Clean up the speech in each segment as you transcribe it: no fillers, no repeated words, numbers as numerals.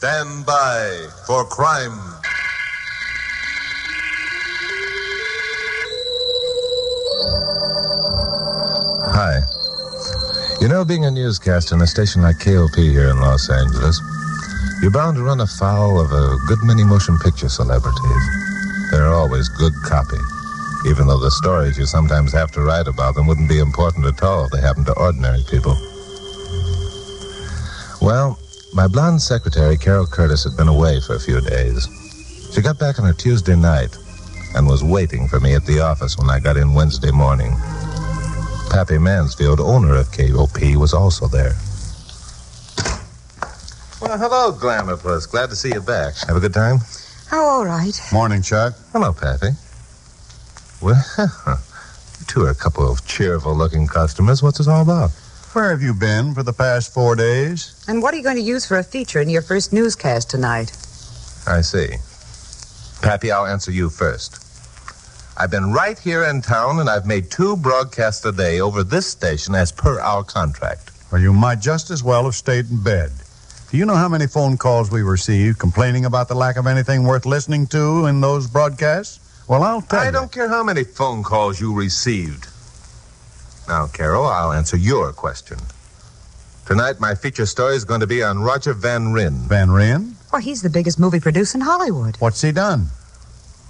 Stand by for crime. Hi. You know, being a newscaster in a station like KOP here in Los Angeles, you're bound to run afoul of a good many motion picture celebrities. They're always good copy, even though the stories you sometimes have to write about them wouldn't be important at all if they happened to ordinary people. Well, my blonde secretary, Carol Curtis, had been away for a few days. She got back on her Tuesday night and was waiting for me at the office when I got in Wednesday morning. Pappy Mansfield, owner of KOP, was also there. Well, hello, Glamourpuss. Glad to see you back. Have a good time? Oh, all right. Morning, Chuck. Hello, Pappy. Well, you two are a couple of cheerful-looking customers. What's this all about? Where have you been for the past 4 days? And what are you going to use for a feature in your first newscast tonight? I see. Pappy, I'll answer you first. I've been right here in town, and I've made 2 broadcasts a day over this station as per our contract. Well, you might just as well have stayed in bed. Do you know how many phone calls we received complaining about the lack of anything worth listening to in those broadcasts? Well, I'll tell you. I don't care how many phone calls you received. Now, Carol, I'll answer your question. Tonight, my feature story is going to be on Roger Van Ryn. Van Ryn? Well, he's the biggest movie producer in Hollywood. What's he done?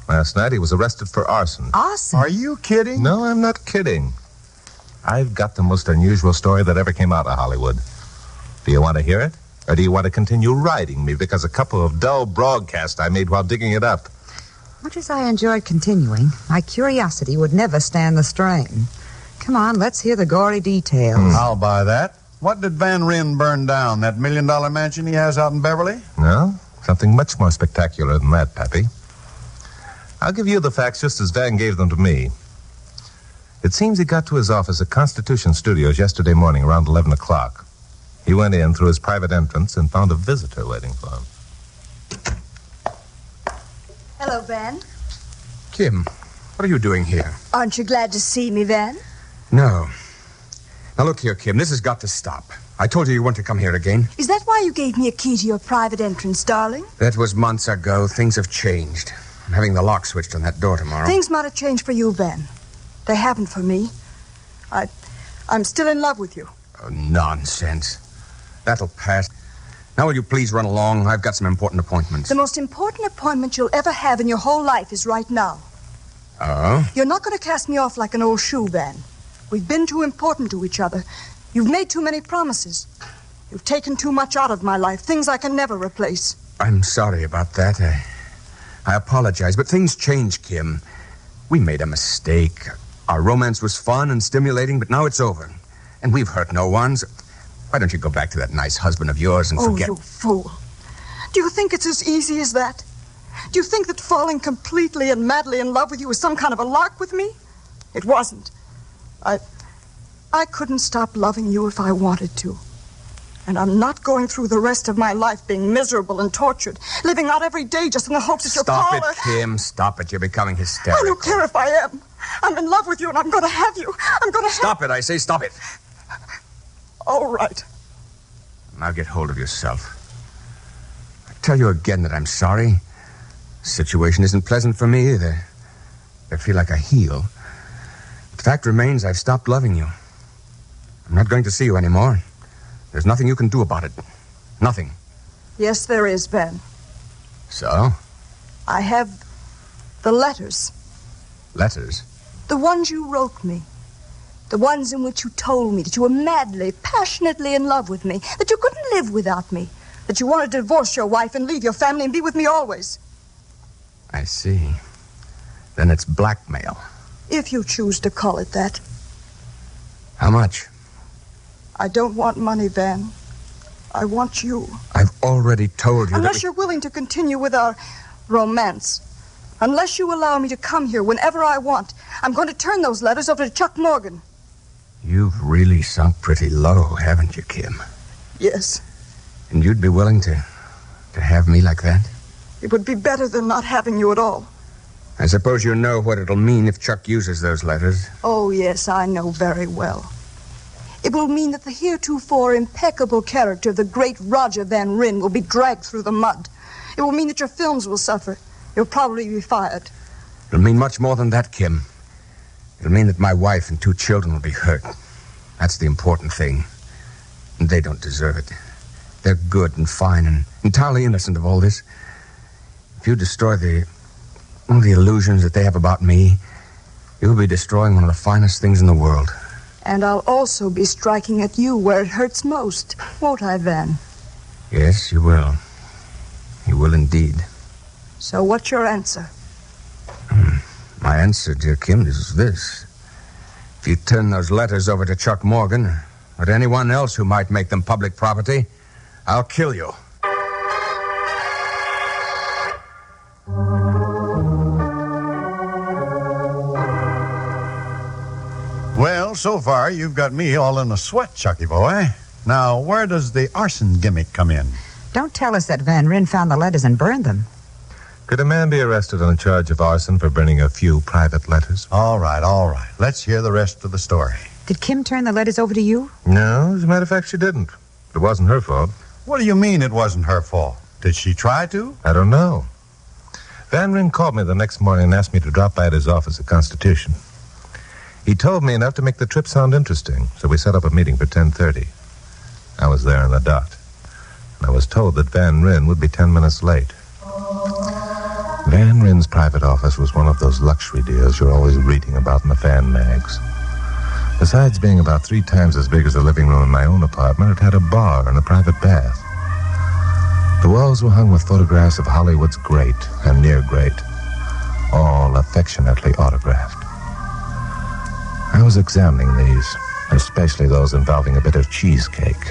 Last night, he was arrested for arson. Arson? Are you kidding? No, I'm not kidding. I've got the most unusual story that ever came out of Hollywood. Do you want to hear it? Or do you want to continue riding me because a couple of dull broadcasts I made while digging it up? Much as I enjoyed continuing, my curiosity would never stand the strain. Come on, let's hear the gory details. I'll buy that. What did Van Ryn burn down? That $1 million mansion he has out in Beverly? No, something much more spectacular than that, Pappy. I'll give you the facts just as Van gave them to me. It seems he got to his office at Constitution Studios yesterday morning around 11 o'clock. He went in through his private entrance and found a visitor waiting for him. Hello, Van. Kim, what are you doing here? Aren't you glad to see me, Van? No. Now, look here, Kim, this has got to stop. I told you weren't to come here again. Is that why you gave me a key to your private entrance, darling? That was months ago. Things have changed. I'm having the lock switched on that door tomorrow. Things might have changed for you, Van. They haven't for me. I'm still in love with you. Oh, nonsense. That'll pass. Now, will you please run along? I've got some important appointments. The most important appointment you'll ever have in your whole life is right now. Oh? You're not going to cast me off like an old shoe, Van. We've been too important to each other. You've made too many promises. You've taken too much out of my life, things I can never replace. I'm sorry about that. I apologize, but things change, Kim. We made a mistake. Our romance was fun and stimulating, but now it's over. And we've hurt no one. So why don't you go back to that nice husband of yours and forget... Oh, you fool. Do you think it's as easy as that? Do you think that falling completely and madly in love with you was some kind of a lark with me? It wasn't. I couldn't stop loving you if I wanted to. And I'm not going through the rest of my life being miserable and tortured, living out every day just in the hopes that you'll call Stop it, Kim. Stop it. You're becoming hysterical. I don't care if I am. I'm in love with you, and I'm going to have you. I'm going to Stop it, I say. Stop it. All right. Now get hold of yourself. I tell you again that I'm sorry. The situation isn't pleasant for me either. I feel like a heel. The fact remains I've stopped loving you. I'm not going to see you anymore. There's nothing you can do about it. Nothing. Yes, there is, Ben. So? I have the letters. Letters? The ones you wrote me. The ones in which you told me that you were madly, passionately in love with me, that you couldn't live without me, that you wanted to divorce your wife and leave your family and be with me always. I see. Then it's blackmail. If you choose to call it that. How much? I don't want money, Van. I want you. I've already told you Unless you're willing to continue with our romance. Unless you allow me to come here whenever I want, I'm going to turn those letters over to Chuck Morgan. You've really sunk pretty low, haven't you, Kim? Yes. And you'd be willing to have me like that? It would be better than not having you at all. I suppose you know what it'll mean if Chuck uses those letters. Oh, yes, I know very well. It will mean that the heretofore impeccable character of the great Roger Van Ryn will be dragged through the mud. It will mean that your films will suffer. You'll probably be fired. It'll mean much more than that, Kim. It'll mean that my wife and 2 children will be hurt. That's the important thing. And they don't deserve it. They're good and fine and entirely innocent of all this. If you destroy the illusions that they have about me, you'll be destroying one of the finest things in the world. And I'll also be striking at you where it hurts most, won't I, Van? Yes, you will. You will indeed. So what's your answer? My answer, dear Kim, is this. If you turn those letters over to Chuck Morgan or to anyone else who might make them public property, I'll kill you. Well, so far, you've got me all in a sweat, Chucky boy. Now, where does the arson gimmick come in? Don't tell us that Van Ryn found the letters and burned them. Could a man be arrested on a charge of arson for burning a few private letters? All right. Let's hear the rest of the story. Did Kim turn the letters over to you? No, as a matter of fact, she didn't. It wasn't her fault. What do you mean it wasn't her fault? Did she try to? I don't know. Van Ryn called me the next morning and asked me to drop by at his office at Constitution. He told me enough to make the trip sound interesting, so we set up a meeting for 10:30. I was there on the dot, and I was told that Van Ryn would be 10 minutes late. Van Ryn's private office was one of those luxury deals you're always reading about in the fan mags. Besides being about 3 times as big as the living room in my own apartment, it had a bar and a private bath. The walls were hung with photographs of Hollywood's great and near great, all affectionately autographed. I was examining these, especially those involving a bit of cheesecake,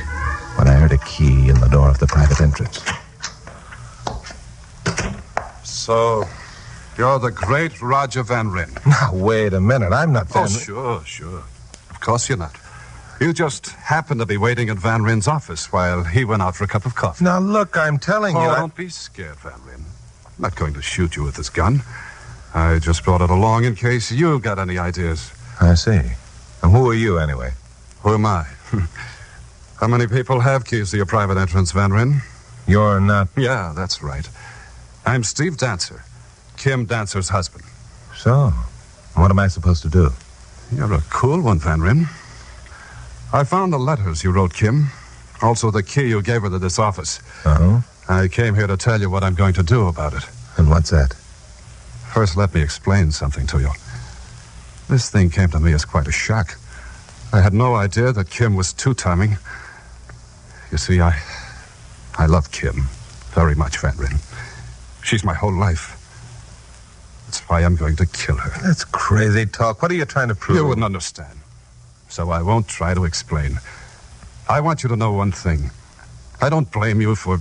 when I heard a key in the door of the private entrance. So, you're the great Roger Van Ryn. Now, wait a minute. I'm not Van Ryn. Oh, sure. Of course you're not. You just happened to be waiting at Van Ryn's office while he went out for a cup of coffee. Now, look, I'm telling you... Don't be scared, Van Ryn. I'm not going to shoot you with this gun. I just brought it along in case you got any ideas. I see. And who are you, anyway? Who am I? How many people have keys to your private entrance, Van Ryn? You're not... Yeah, that's right. I'm Steve Dancer, Kim Dancer's husband. So, what am I supposed to do? You're a cool one, Van Ryn. I found the letters you wrote, Kim. Also the key you gave her to this office. Uh-huh. I came here to tell you what I'm going to do about it. And what's that? First, let me explain something to you. This thing came to me as quite a shock. I had no idea that Kim was two-timing. You see, I love Kim very much, Van Ryn. She's my whole life. That's why I'm going to kill her. That's crazy talk. What are you trying to prove? You wouldn't understand. So I won't try to explain. I want you to know one thing. I don't blame you for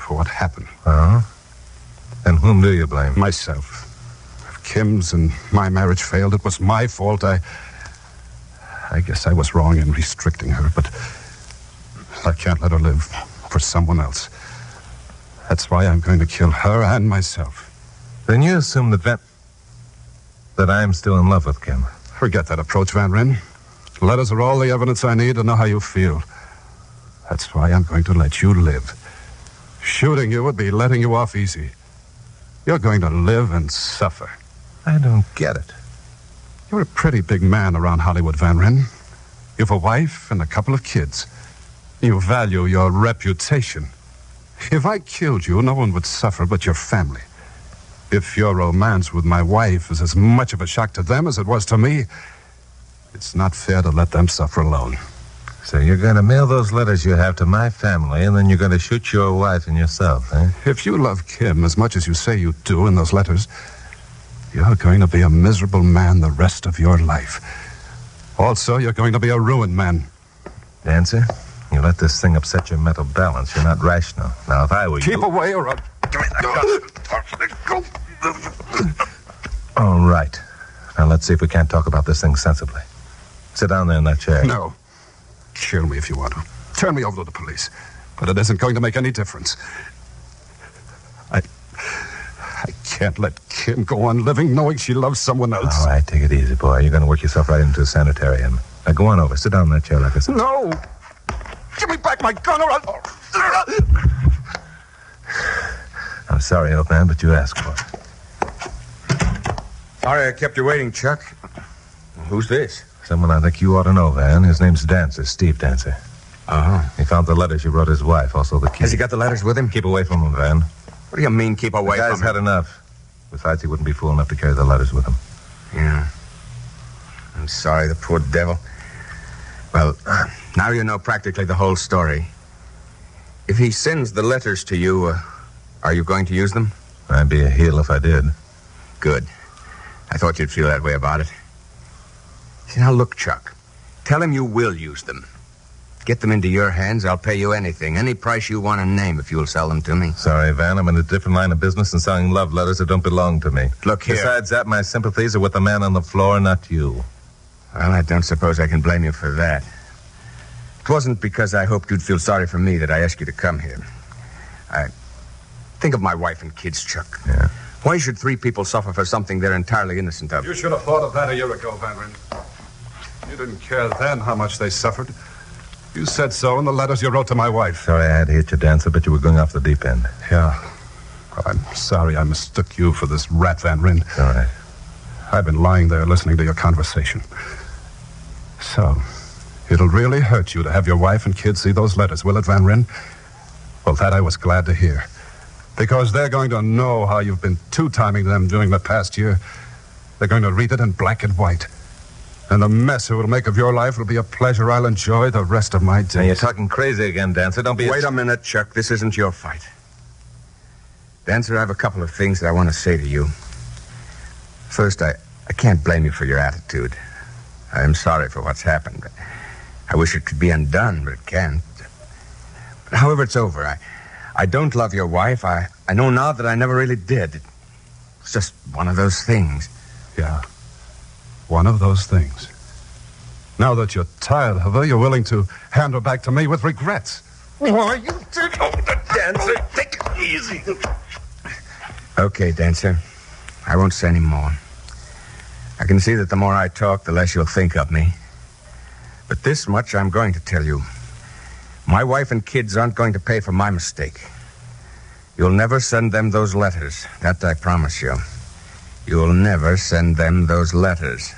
what happened. Uh-huh. And whom do you blame? Myself. If Kim's and my marriage failed, it was my fault. I guess I was wrong in restricting her, but I can't let her live for someone else. That's why I'm going to kill her and myself. Then you assume that I'm still in love with Kim. Forget that approach, Van Ryn. Letters are all the evidence I need to know how you feel. That's why I'm going to let you live. Shooting you would be letting you off easy. You're going to live and suffer. I don't get it. You're a pretty big man around Hollywood, Van Ryn. You've a wife and a couple of kids. You value your reputation. If I killed you, no one would suffer but your family. If your romance with my wife is as much of a shock to them as it was to me, it's not fair to let them suffer alone. So you're going to mail those letters you have to my family, and then you're going to shoot your wife and yourself, eh? If you love Kim as much as you say you do in those letters, you're going to be a miserable man the rest of your life. Also, you're going to be a ruined man. Dancer, you let this thing upset your mental balance. You're not rational. Now, if I were you... Keep away or I'll... All right. Now, let's see if we can't talk about this thing sensibly. Sit down there in that chair. No. Kill me if you want to. Turn me over to the police. But it isn't going to make any difference. I can't let Kim go on living knowing she loves someone else. All right, take it easy, boy. You're going to work yourself right into a sanitarium. Now go on over. Sit down in that chair like I said. No! Give me back my gun or I'll... I'm sorry, old man, but you asked for it. Sorry I kept you waiting, Chuck. Who's this? Someone I think you ought to know, Van. His name's Dancer, Steve Dancer. Uh-huh. He found the letters you wrote his wife, also the key. Has he got the letters with him? Keep away from him, Van. What do you mean, keep away The from guy's him? had enough. Besides, he wouldn't be fool enough to carry the letters with him. Yeah. I'm sorry, the poor devil. Well, now you know practically the whole story. If he sends the letters to you, are you going to use them? I'd be a heel if I did. Good. I thought you'd feel that way about it. See, now look, Chuck. Tell him you will use them. Get them into your hands, I'll pay you anything. Any price you want to name if you'll sell them to me. Sorry, Van. I'm in a different line of business and selling love letters that don't belong to me. Look here. Besides that, my sympathies are with the man on the floor, not you. Well, I don't suppose I can blame you for that. It wasn't because I hoped you'd feel sorry for me that I asked you to come here. Think of my wife and kids, Chuck. Yeah. Why should 3 people suffer for something they're entirely innocent of? You should have thought of that a year ago, Van Ryn. You didn't care then how much they suffered. You said so in the letters you wrote to my wife. Sorry I had to hit you, Dancer, but you were going off the deep end. Yeah. Well, I'm sorry I mistook you for this rat, Van Ryn. All right. I've been lying there listening to your conversation. So, it'll really hurt you to have your wife and kids see those letters, will it, Van Ryn? Well, that I was glad to hear. Because they're going to know how you've been two-timing them during the past year. They're going to read it in black and white. And the mess it will make of your life will be a pleasure I'll enjoy the rest of my days. Now, you're talking crazy again, Dancer. Don't be... Wait a minute, Chuck. This isn't your fight. Dancer, I have a couple of things that I want to say to you. First, I can't blame you for your attitude. I am sorry for what's happened. I wish it could be undone, but it can't. But however, it's over. I don't love your wife. I know now that I never really did. It's just one of those things. Yeah. One of those things. Now that you're tired of her, you're willing to hand her back to me with regrets. Why, you did hold the Dancer. Take it easy. Okay, Dancer. I won't say any more. I can see that the more I talk, the less you'll think of me. But this much I'm going to tell you. My wife and kids aren't going to pay for my mistake. You'll never send them those letters. That I promise you. You'll never send them those letters.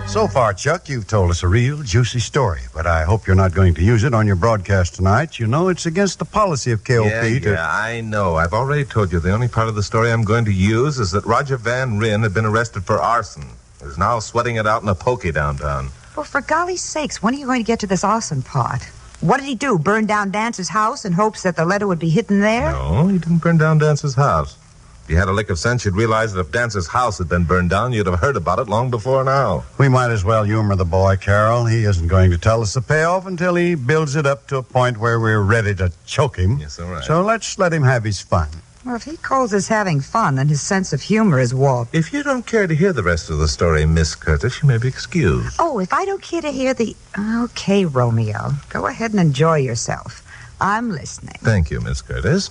So far, Chuck, you've told us a real juicy story, but I hope you're not going to use it on your broadcast tonight. You know, it's against the policy of KOP Yeah, I know. I've already told you the only part of the story I'm going to use is that Roger Van Ryn had been arrested for arson. He's now sweating it out in a pokey downtown. Well, for golly sakes, when are you going to get to this arson part? What did he do, burn down Dancer's house in hopes that the letter would be hidden there? No, he didn't burn down Dancer's house. If you had a lick of sense, you'd realize that if Dancer's house had been burned down, you'd have heard about it long before now. We might as well humor the boy, Carol. He isn't going to tell us the payoff until he builds it up to a point where we're ready to choke him. Yes, all right. So let's let him have his fun. Well, if he calls us having fun, then his sense of humor is warped. If you don't care to hear the rest of the story, Miss Curtis, you may be excused. Oh, if I don't care to hear the... Okay, Romeo. Go ahead and enjoy yourself. I'm listening. Thank you, Miss Curtis.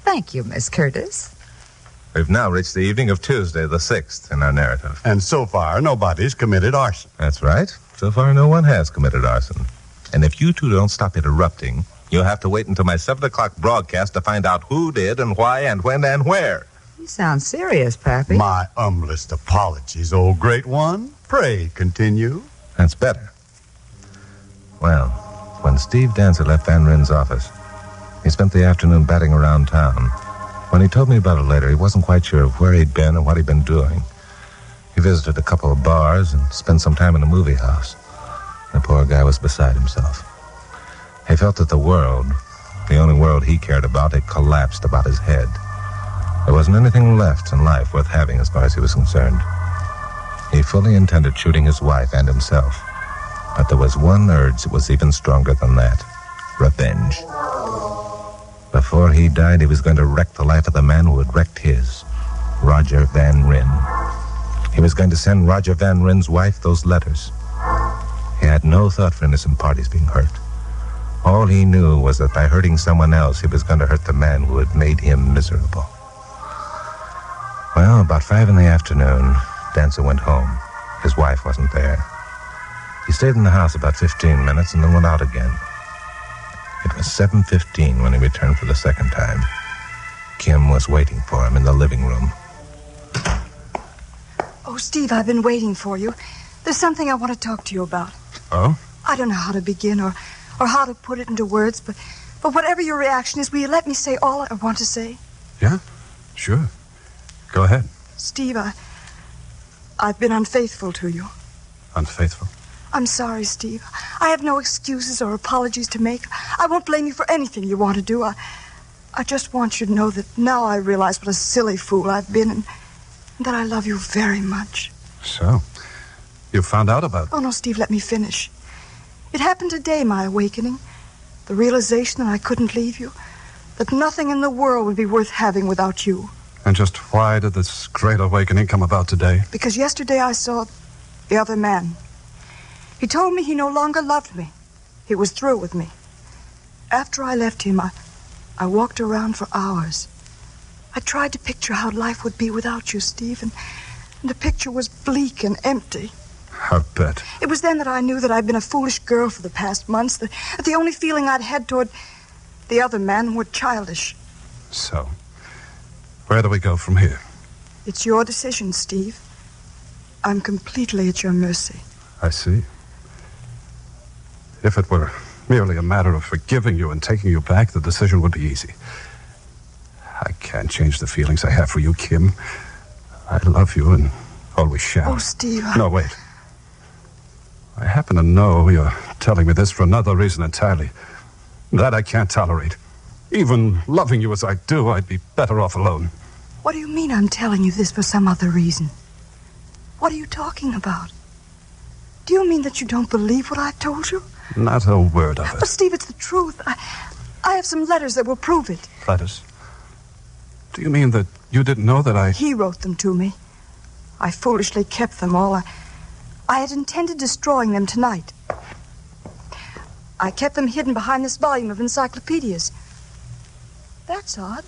Thank you, Miss Curtis. We've now reached the evening of Tuesday, the 6th, in our narrative. And so far, nobody's committed arson. That's right. So far, no one has committed arson. And if you two don't stop interrupting, you'll have to wait until my 7 o'clock broadcast to find out who did and why and when and where. You sound serious, Pappy. My humblest apologies, old great one. Pray continue. That's better. Well, when Steve Dancer left Van Ryn's office, he spent the afternoon batting around town. When he told me about it later, he wasn't quite sure of where he'd been and what he'd been doing. He visited a couple of bars and spent some time in a movie house. The poor guy was beside himself. He felt that the world, the only world he cared about, had collapsed about his head. There wasn't anything left in life worth having as far as he was concerned. He fully intended shooting his wife and himself. But there was one urge that was even stronger than that. Revenge. Before he died, he was going to wreck the life of the man who had wrecked his, Roger Van Ryn. He was going to send Roger Van Ryn's wife those letters. He had no thought for innocent parties being hurt. All he knew was that by hurting someone else, he was going to hurt the man who had made him miserable. Well, about 5 in the afternoon, Dancer went home. His wife wasn't there. He stayed in the house about 15 minutes and then went out again. It was 7:15 when he returned for the second time. Kim was waiting for him in the living room. Oh, Steve, I've been waiting for you. There's something I want to talk to you about. Oh? I don't know how to begin or how to put it into words, but whatever your reaction is, will you let me say all I want to say? Yeah, sure. Go ahead. Steve, I've been unfaithful to you. Unfaithful? I'm sorry, Steve. I have no excuses or apologies to make. I won't blame you for anything you want to do. I just want you to know that now I realize what a silly fool I've been and that I love you very much. So, you found out about it? Oh, no, Steve, let me finish. It happened today, my awakening. The realization that I couldn't leave you. That nothing in the world would be worth having without you. And just why did this great awakening come about today? Because yesterday I saw the other man. He told me he no longer loved me. He was through with me. After I left him, I walked around for hours. I tried to picture how life would be without you, Steve, and the picture was bleak and empty. I bet. It was then that I knew that I'd been a foolish girl for the past months, that the only feeling I'd had toward the other man were childish. So, where do we go from here? It's your decision, Steve. I'm completely at your mercy. I see. If it were merely a matter of forgiving you and taking you back, the decision would be easy. I can't change the feelings I have for you, Kim. I love you and always shall. Oh, Steve. No, wait. I happen to know you're telling me this for another reason entirely. That I can't tolerate. Even loving you as I do, I'd be better off alone. What do you mean I'm telling you this for some other reason? What are you talking about? Do you mean that you don't believe what I've told you? Not a word of it. But, Steve, it's the truth. I have some letters that will prove it. Letters? Do you mean that you didn't know that I... He wrote them to me. I foolishly kept them all. I had intended destroying them tonight. I kept them hidden behind this volume of encyclopedias. That's odd.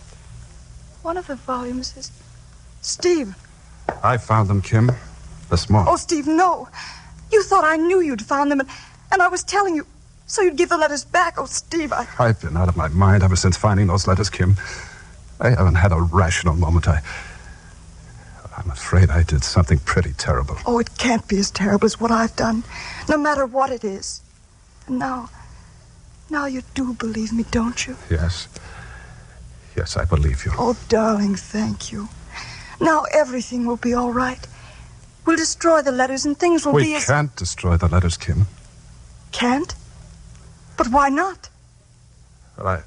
One of the volumes is... Steve. I found them, Kim, this morning. Oh, Steve, no. You thought I knew you'd found them, and I was telling you so you'd give the letters back. Oh, Steve, I've been out of my mind ever since finding those letters, Kim. I haven't had a rational moment. I'm afraid I did something pretty terrible. Oh, it can't be as terrible as what I've done, no matter what it is. And now you do believe me, don't you? Yes. Yes, I believe you. Oh, darling, thank you. Now everything will be all right. We'll destroy the letters and things will be We as... can't destroy the letters, Kim. Can't? But why not? Well,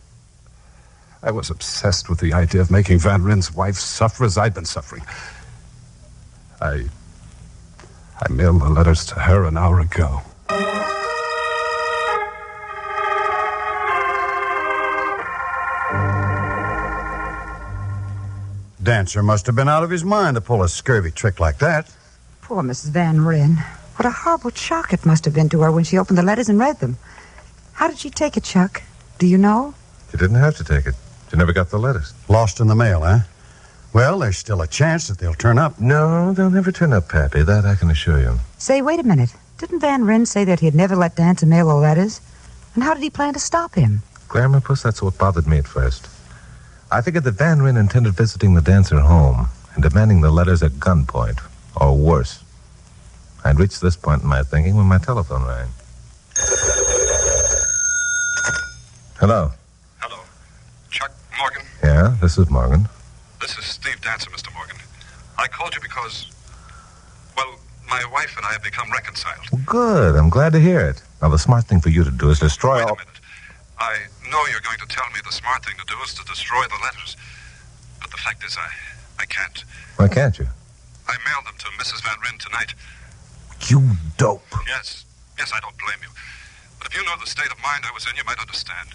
I was obsessed with the idea of making Van Rin's wife suffer as I'd been suffering. I mailed the letters to her an hour ago. Dancer must have been out of his mind to pull a scurvy trick like that. Poor Mrs. Van Ryn. What a horrible shock it must have been to her when she opened the letters and read them. How did she take it, Chuck? Do you know? She didn't have to take it. She never got the letters. Lost in the mail, huh? Well, there's still a chance that they'll turn up. No, they'll never turn up, Pappy. That I can assure you. Say, wait a minute. Didn't Van Ryn say that he'd never let Dancer mail the letters? And how did he plan to stop him? Glamour Puss, that's what bothered me at first. I figured that Van Ryn intended visiting the Dancer home and demanding the letters at gunpoint, or worse. I'd reached this point in my thinking when my telephone rang. Hello. Hello. Chuck Morgan? Yeah, this is Morgan. This is Steve Dancer, Mr. Morgan. I called you because, well, my wife and I have become reconciled. Well, good. I'm glad to hear it. Now, the smart thing for you to do is destroy Wait all... a minute. I know you're going to tell me the smart thing to do is to destroy the letters. But the fact is, I can't. Why can't you? I mailed them to Mrs. Van Ryn tonight. You dope. Yes, I don't blame you. But if you know the state of mind I was in, you might understand.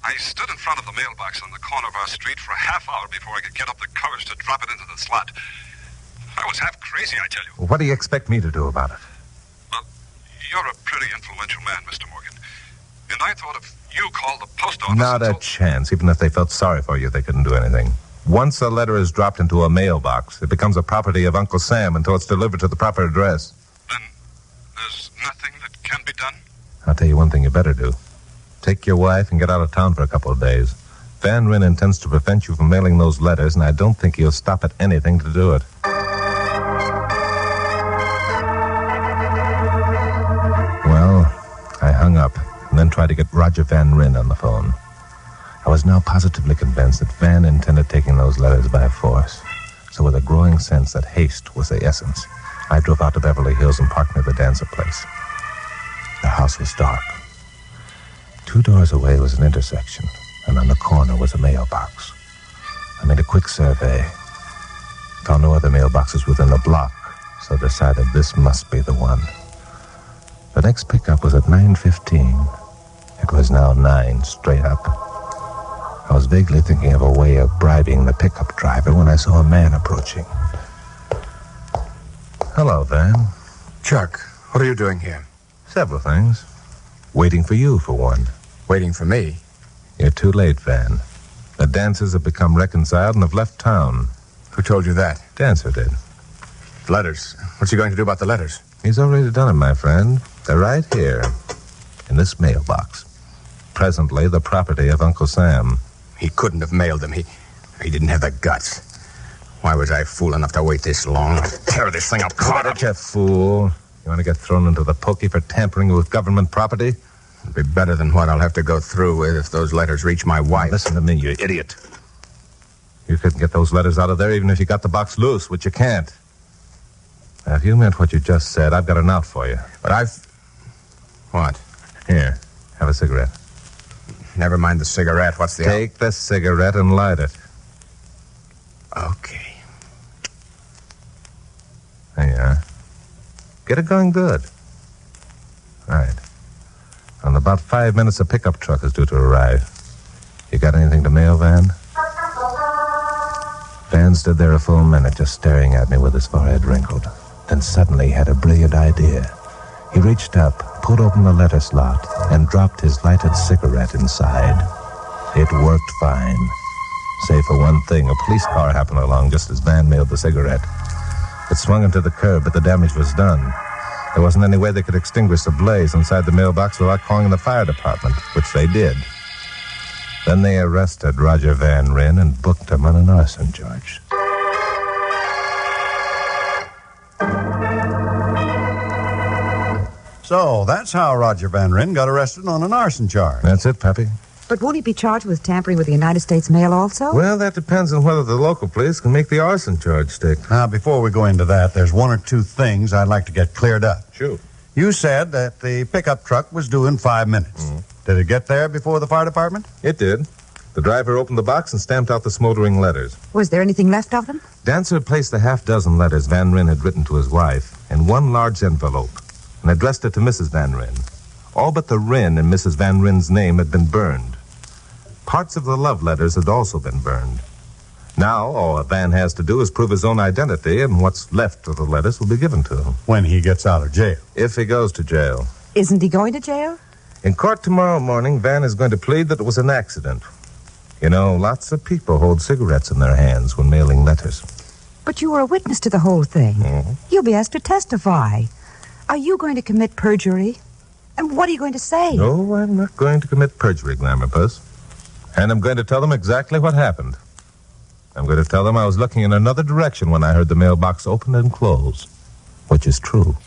I stood in front of the mailbox on the corner of our street for a half hour before I could get up the courage to drop it into the slot. I was half crazy, I tell you. Well, what do you expect me to do about it? Well, You're a pretty influential man, Mr. Morgan. And I thought if you called the post office... Not a chance. Even if they felt sorry for you, they couldn't do anything. Once a letter is dropped into a mailbox, it becomes a property of Uncle Sam until it's delivered to the proper address. Then there's nothing that can be done? I'll tell you one thing you better do. Take your wife and get out of town for a couple of days. Van Ryn intends to prevent you from mailing those letters, and I don't think he'll stop at anything to do it. Well, I hung up and then tried to get Roger Van Ryn on the phone. I was now positively convinced that Van intended taking those letters by force. So with a growing sense that haste was the essence, I drove out to Beverly Hills and parked near the dancer place. The house was dark. 2 doors away was an intersection, and on the corner was a mailbox. I made a quick survey. Found no other mailboxes within a block, so decided this must be the one. The next pickup was at 9:15. It was now 9 straight up. I was vaguely thinking of a way of bribing the pickup driver when I saw a man approaching. Hello, Van. Chuck, what are you doing here? Several things. Waiting for you, for one. Waiting for me? You're too late, Van. The dancers have become reconciled and have left town. Who told you that? Dancer did. Letters. What's he going to do about the letters? He's already done it, my friend. They're right here, in this mailbox. Presently, the property of Uncle Sam. He couldn't have mailed them. He didn't have the guts. Why was I fool enough to wait this long? I'll tear this thing apart. You fool. You want to get thrown into the pokey for tampering with government property? It'll be better than what I'll have to go through with if those letters reach my wife. Listen to me, you idiot. You couldn't get those letters out of there even if you got the box loose, which you can't. Now, if you meant what you just said, I've got an out for you. But What? Here, have a cigarette. Never mind the cigarette. What's the... Take the cigarette and light it. Okay. There you are. Get it going good. Right. In about 5 minutes, a pickup truck is due to arrive. You got anything to mail, Van? Van stood there a full minute, just staring at me with his forehead wrinkled. Then suddenly he had a brilliant idea. He reached up, pulled open the letter slot, and dropped his lighted cigarette inside. It worked fine. Save for one thing, a police car happened along just as Van mailed the cigarette. It swung into the curb, but the damage was done. There wasn't any way they could extinguish the blaze inside the mailbox without calling the fire department, which they did. Then they arrested Roger Van Ryn and booked him on an arson charge. So, that's how Roger Van Ryn got arrested on an arson charge. That's it, Pappy. But won't he be charged with tampering with the United States mail also? Well, that depends on whether the local police can make the arson charge stick. Now, before we go into that, there's 1 or 2 things I'd like to get cleared up. Sure. You said that the pickup truck was due in 5 minutes. Did it get there before the fire department? It did. The driver opened the box and stamped out the smoldering letters. Was there anything left of them? Dancer had placed the half-dozen letters Van Ryn had written to his wife in one large envelope and addressed it to Mrs. Van Ryn. All but the Ryn in Mrs. Van Ryn's name had been burned. Parts of the love letters had also been burned. Now, all Van has to do is prove his own identity, and what's left of the letters will be given to him. When he gets out of jail. If he goes to jail. Isn't he going to jail? In court tomorrow morning, Van is going to plead that it was an accident. You know, lots of people hold cigarettes in their hands when mailing letters. But you were a witness to the whole thing. You'll be asked to testify. Are you going to commit perjury? And what are you going to say? No, I'm not going to commit perjury, Glamour Puss. And I'm going to tell them exactly what happened. I'm going to tell them I was looking in another direction when I heard the mailbox open and close, which is true.